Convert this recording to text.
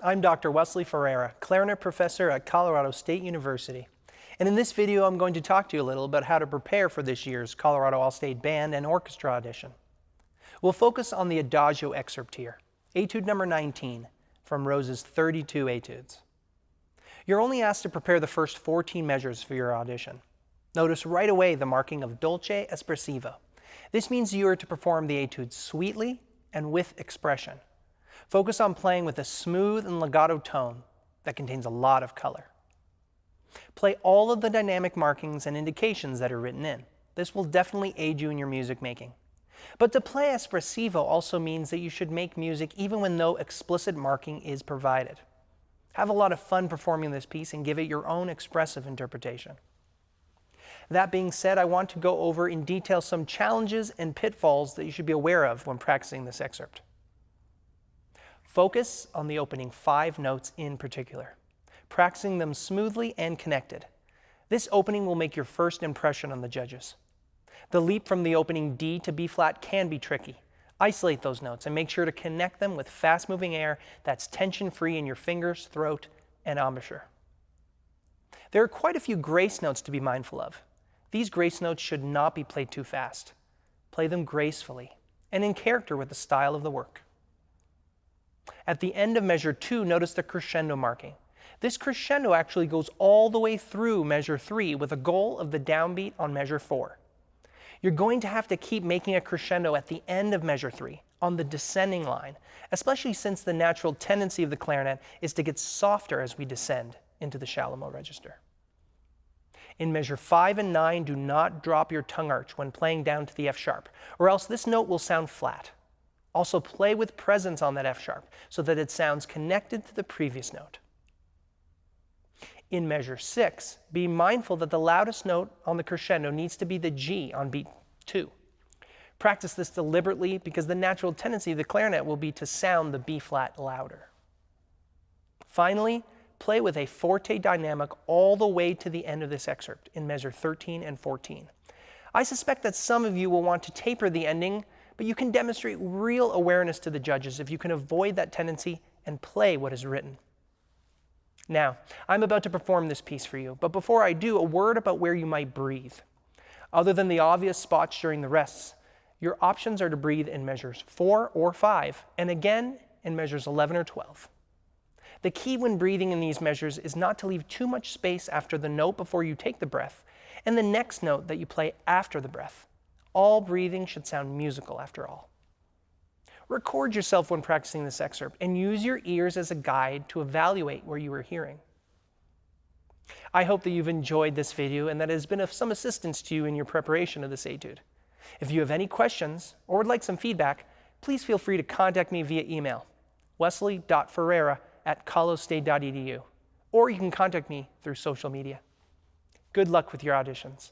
I'm Dr. Wesley Ferreira, clarinet professor at Colorado State University. And in this video, I'm going to talk to you a little about how to prepare for this year's Colorado All-State Band and Orchestra audition. We'll focus on the Adagio excerpt here, Etude number 19, from Rose's 32 etudes. You're only asked to prepare the first 14 measures for your audition. Notice right away the marking of dolce espressivo. This means you are to perform the etude sweetly and with expression. Focus on playing with a smooth and legato tone that contains a lot of color. Play all of the dynamic markings and indications that are written in. This will definitely aid you in your music making. But to play espressivo also means that you should make music even when no explicit marking is provided. Have a lot of fun performing this piece and give it your own expressive interpretation. That being said, I want to go over in detail some challenges and pitfalls that you should be aware of when practicing this excerpt. Focus on the opening 5 notes in particular, practicing them smoothly and connected. This opening will make your first impression on the judges. The leap from the opening D to B flat can be tricky. Isolate those notes and make sure to connect them with fast-moving air that's tension-free in your fingers, throat, and embouchure. There are quite a few grace notes to be mindful of. These grace notes should not be played too fast. Play them gracefully and in character with the style of the work. At the end of measure 2, notice the crescendo marking. This crescendo actually goes all the way through measure 3 with a goal of the downbeat on measure 4. You're going to have to keep making a crescendo at the end of measure 3 on the descending line, especially since the natural tendency of the clarinet is to get softer as we descend into the shallow register. In measure 5 and 9, do not drop your tongue arch when playing down to the F sharp, or else this note will sound flat. Also play with presence on that F sharp so that it sounds connected to the previous note. In measure 6, be mindful that the loudest note on the crescendo needs to be the G on beat 2. Practice this deliberately because the natural tendency of the clarinet will be to sound the B flat louder. Finally, play with a forte dynamic all the way to the end of this excerpt in measure 13 and 14. I suspect that some of you will want to taper the ending, but you can demonstrate real awareness to the judges if you can avoid that tendency and play what is written. Now, I'm about to perform this piece for you, but before I do, a word about where you might breathe. Other than the obvious spots during the rests, your options are to breathe in measures 4 or 5, and again in measures 11 or 12. The key when breathing in these measures is not to leave too much space after the note before you take the breath, and the next note that you play after the breath. All breathing should sound musical after all. Record yourself when practicing this excerpt and use your ears as a guide to evaluate where you are hearing. I hope that you've enjoyed this video and that it has been of some assistance to you in your preparation of this etude. If you have any questions or would like some feedback, please feel free to contact me via email, wesley.ferreira@colostate.edu, or you can contact me through social media. Good luck with your auditions.